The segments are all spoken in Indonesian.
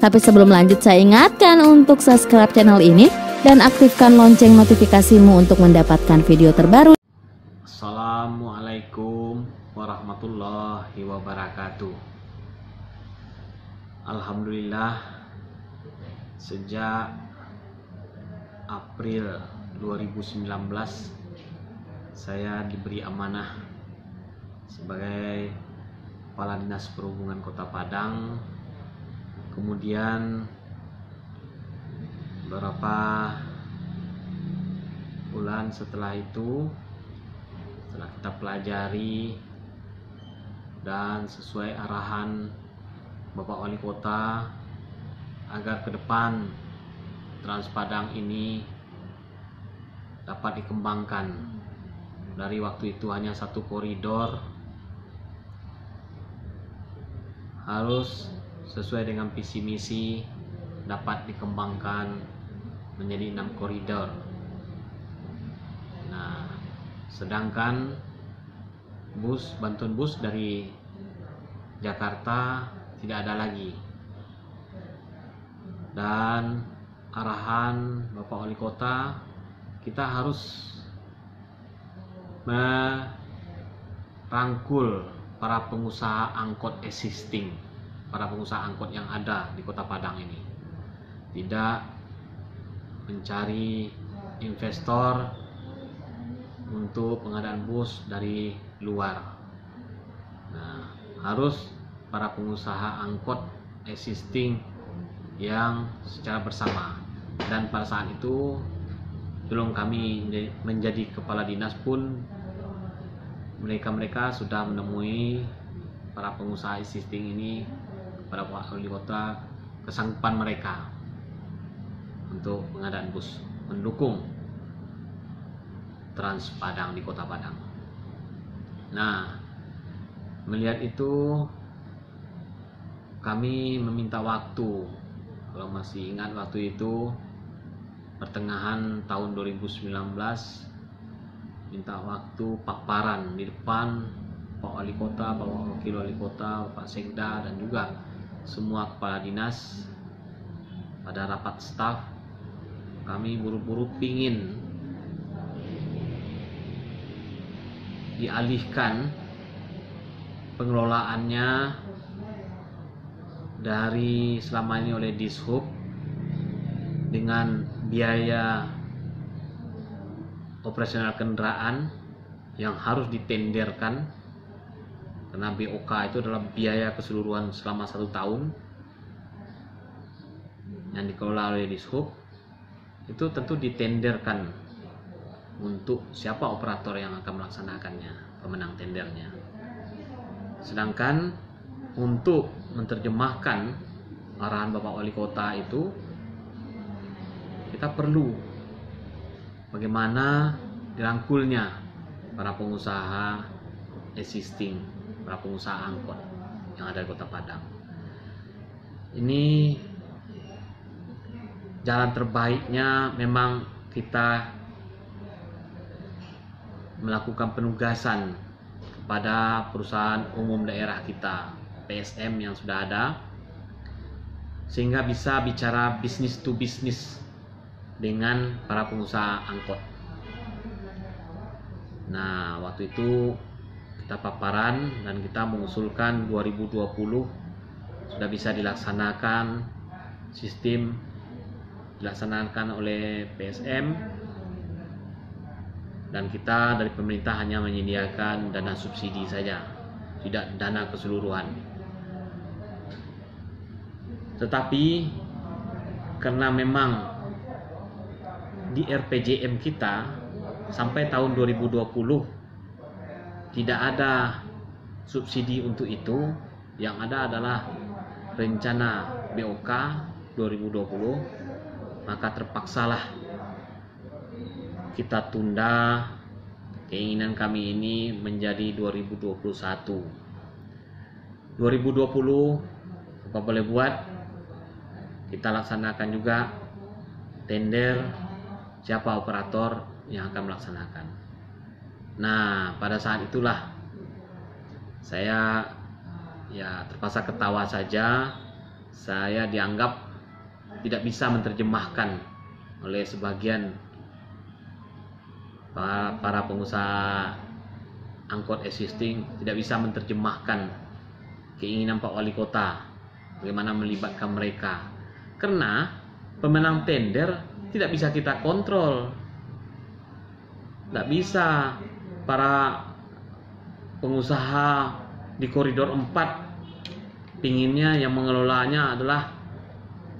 Tapi sebelum lanjut, saya ingatkan untuk subscribe channel ini dan aktifkan lonceng notifikasimu untuk mendapatkan video terbaru. Assalamualaikum warahmatullahi wabarakatuh. Alhamdulillah, sejak April 2019 saya diberi amanah sebagai Kepala Dinas Perhubungan Kota Padang. Kemudian beberapa bulan setelah itu, setelah kita pelajari dan sesuai arahan Bapak Wali Kota agar ke depan Trans Padang ini dapat dikembangkan dari waktu itu hanya satu koridor, harus sesuai dengan visi misi dapat dikembangkan menjadi 6 koridor. Nah, sedangkan bantuan bus dari Jakarta tidak ada lagi, dan arahan Bapak Wali Kota, kita harus merangkul para pengusaha angkot existing, para pengusaha angkot yang ada di Kota Padang ini, tidak mencari investor untuk pengadaan bus dari luar. Nah, harus para pengusaha angkot existing yang secara bersama. Dan pada saat itu sebelum kami menjadi kepala dinas pun mereka sudah menemui para pengusaha existing ini kepada Pak Wali Kota kesanggupan mereka untuk pengadaan bus mendukung Trans Padang di Kota Padang. Nah, melihat itu kami meminta waktu. Kalau masih ingat waktu itu pertengahan tahun 2019, minta waktu paparan di depan Pak Wali Kota, Bapak Wakil Wali Kota, Pak Sekda, dan juga semua kepala dinas. Pada rapat staf kami buru-buru pingin dialihkan pengelolaannya dari selama ini oleh Dishub dengan biaya operasional kendaraan yang harus ditenderkan, karena BOK itu adalah biaya keseluruhan selama 1 tahun yang dikelola oleh Dishub. Itu tentu ditenderkan untuk siapa operator yang akan melaksanakannya, pemenang tendernya. Sedangkan untuk menerjemahkan arahan Bapak Wali Kota itu, kita perlu bagaimana dirangkulnya para pengusaha existing, para pengusaha angkot yang ada di Kota Padang. Ini jalan terbaiknya memang kita melakukan penugasan kepada perusahaan umum daerah kita, PSM yang sudah ada, sehingga bisa bicara bisnis to bisnis dengan para pengusaha angkot. Nah, waktu itu kita paparan dan kita mengusulkan 2020 sudah bisa dilaksanakan, sistem dilaksanakan oleh PSM, dan kita dari pemerintah hanya menyediakan dana subsidi saja, tidak dana keseluruhan. Tetapi karena memang di RPJM kita sampai tahun 2020 tidak ada subsidi untuk itu, yang ada adalah rencana BOK 2020, maka terpaksalah kita tunda keinginan kami ini menjadi 2021. 2020 apa boleh buat, kita laksanakan juga tender siapa operator yang akan melaksanakan. Nah, pada saat itulah saya ya terpaksa ketawa saja saya dianggap tidak bisa menerjemahkan oleh sebagian para pengusaha angkot existing, tidak bisa menerjemahkan keinginan Pak Wali Kota bagaimana melibatkan mereka, karena pemenang tender tidak bisa kita kontrol. Tidak bisa para pengusaha di koridor 4 pinginnya yang mengelolanya adalah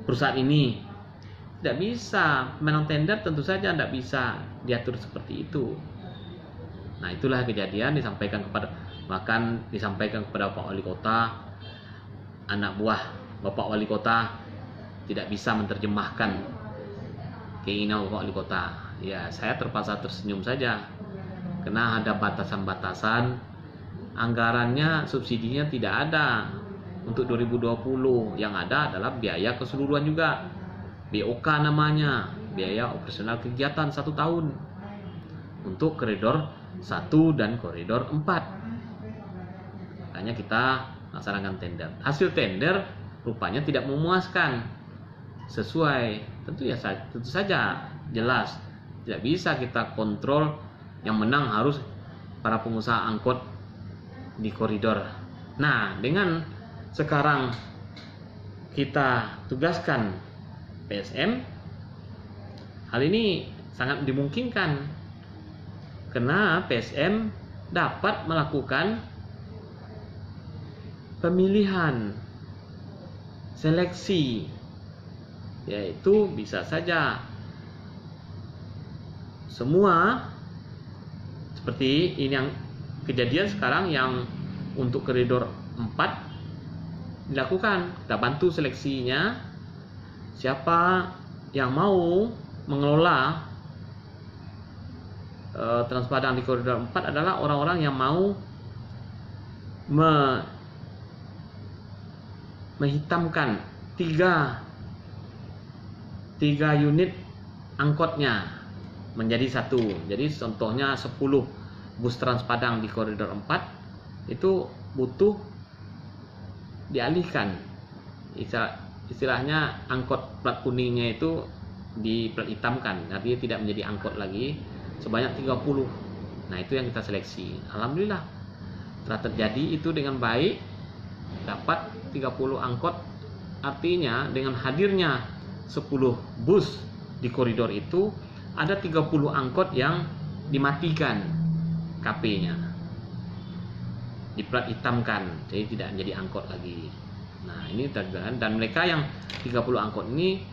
perusahaan ini. Tidak bisa, pemenang tender tentu saja tidak bisa diatur seperti itu. Nah, itulah kejadian disampaikan kepada Pak Wali Kota. Anak buah Bapak Wali Kota tidak bisa menerjemahkan keinginan Bapak Wali Kota. Ya, saya terpaksa tersenyum saja karena ada batasan-batasan. Anggarannya, subsidinya tidak ada untuk 2020. Yang ada adalah biaya keseluruhan juga, BOK namanya, biaya operasional kegiatan 1 tahun untuk koridor 1 dan koridor 4. Makanya kita laksanakan tender. Hasil tender rupanya tidak memuaskan, sesuai tentu saja jelas tidak bisa kita kontrol. Yang menang harus para pengusaha angkot di koridor. Nah, dengan sekarang kita tugaskan PSM, hal ini sangat dimungkinkan karena PSM dapat melakukan pemilihan seleksi, yaitu bisa saja semua seperti ini yang kejadian sekarang yang untuk koridor 4 dilakukan. Kita bantu seleksinya, siapa yang mau mengelola Transpadang di koridor 4 adalah orang-orang yang mau menghitamkan tiga unit angkotnya menjadi 1. Jadi contohnya 10 bus Transpadang di koridor 4 itu butuh dialihkan, istilahnya angkot plat kuningnya itu di plat hitamkan, artinya tidak menjadi angkot lagi, sebanyak 30. Nah, itu yang kita seleksi. Alhamdulillah telah terjadi itu dengan baik, dapat 30 angkot. Artinya dengan hadirnya 10 bus di koridor itu, ada 30 angkot yang dimatikan KP-nya, di plat hitamkan, jadi tidak menjadi angkot lagi. Nah, ini terjadi, dan mereka yang 30 angkot ini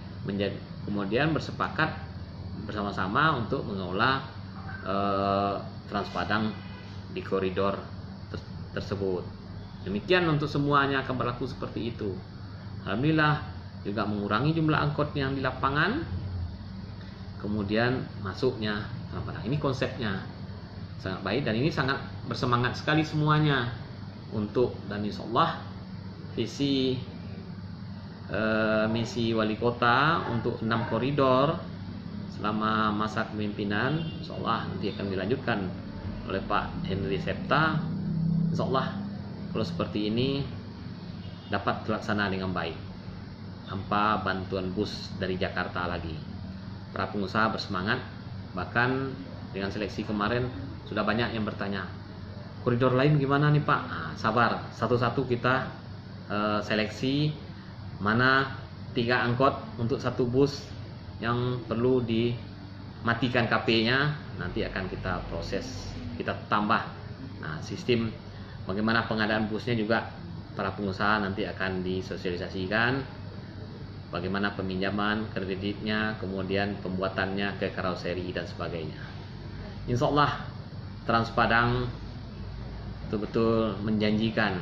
kemudian bersepakat bersama-sama untuk mengelola Transpadang di koridor tersebut. Demikian untuk semuanya akan berlaku seperti itu. Alhamdulillah juga mengurangi jumlah angkot yang di lapangan, kemudian masuknya Transpadang. Ini konsepnya sangat baik dan ini sangat bersemangat sekali semuanya untuk, dan insyaallah visi misi wali kota untuk 6 koridor selama masa kepemimpinan insyaallah nanti akan dilanjutkan oleh Pak Henry Septa. Insyaallah kalau seperti ini dapat terlaksana dengan baik tanpa bantuan bus dari Jakarta lagi. Para pengusaha bersemangat, bahkan dengan seleksi kemarin sudah banyak yang bertanya, koridor lain gimana nih Pak? Nah, sabar, satu-satu kita seleksi mana 3 angkot untuk 1 bus yang perlu dimatikan KP-nya, nanti akan kita proses, kita tambah. Nah, sistem bagaimana pengadaan busnya juga para pengusaha nanti akan disosialisasikan, bagaimana peminjaman kreditnya, kemudian pembuatannya ke karoseri dan sebagainya. Insyaallah Transpadang betul-betul menjanjikan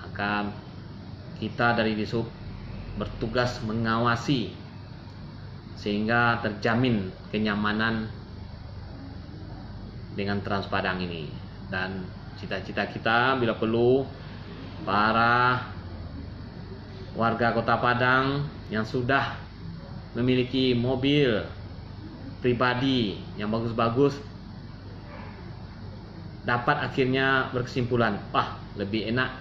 akan kita dari Disub bertugas mengawasi sehingga terjamin kenyamanan dengan Transpadang ini. Dan cita-cita kita bila perlu para warga Kota Padang yang sudah memiliki mobil pribadi yang bagus-bagus dapat akhirnya berkesimpulan, wah lebih enak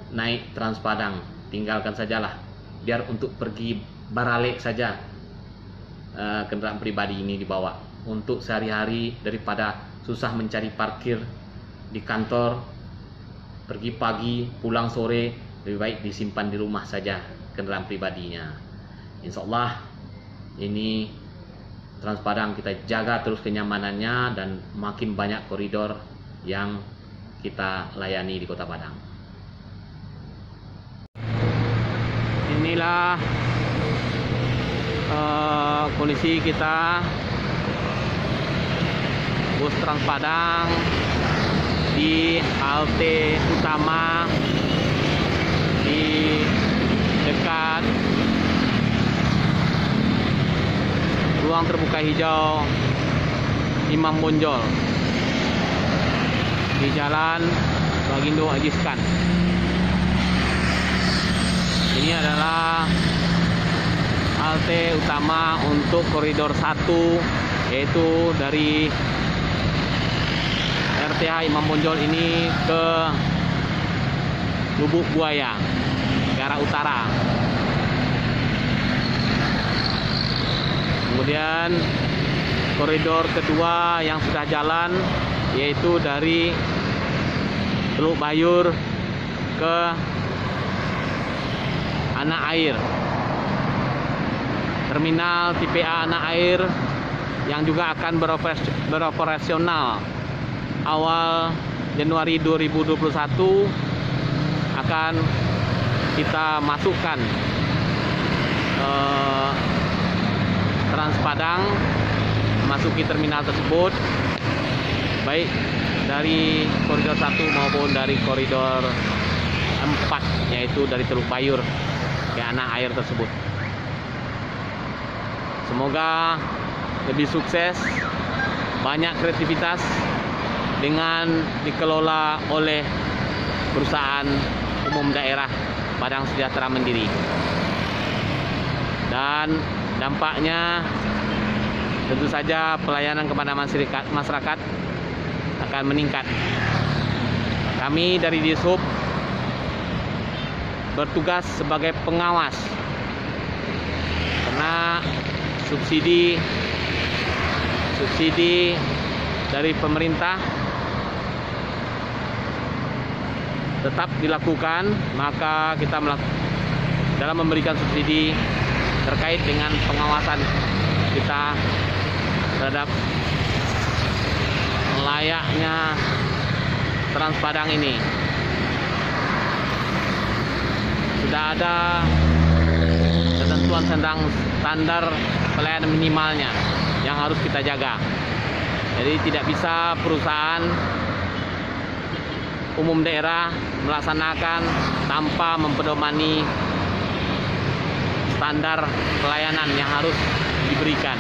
naik Transpadang, tinggalkan sajalah biar untuk pergi baralek saja kendaraan pribadi ini dibawa untuk sehari-hari, daripada susah mencari parkir di kantor, pergi pagi pulang sore, lebih baik disimpan di rumah saja kendaraan pribadinya. Insya Allah ini Trans Padang kita jaga terus kenyamanannya dan makin banyak koridor yang kita layani di Kota Padang. Inilah kondisi kita bus Trans Padang di halte utama di dekat ruang terbuka hijau Imam Bonjol di Jalan Bagindo Ajiskan. Ini adalah halte utama untuk koridor 1, yaitu dari RTH Imam Bonjol ini ke Lubuk Buaya ke arah utara. Kemudian koridor kedua yang sudah jalan yaitu dari Teluk Bayur ke Anak Air, terminal TPA Anak Air yang juga akan beroperasional awal Januari 2021 akan kita masukkan Trans Padang memasuki terminal tersebut, baik dari koridor 1 maupun dari koridor 4, yaitu dari Teluk Bayur ke Anak Air tersebut. Semoga lebih sukses, banyak kreativitas dengan dikelola oleh perusahaan umum daerah Padang Sejahtera Mandiri, dan dampaknya tentu saja pelayanan kepada masyarakat akan meningkat. Kami dari Dishub bertugas sebagai pengawas, karena subsidi dari pemerintah tetap dilakukan, maka kita dalam memberikan subsidi terkait dengan pengawasan kita terhadap layaknya Trans Padang ini. Sudah ada ketentuan standar pelayanan minimalnya yang harus kita jaga. Jadi tidak bisa perusahaan umum daerah melaksanakan tanpa mempedomani standar pelayanan yang harus diberikan.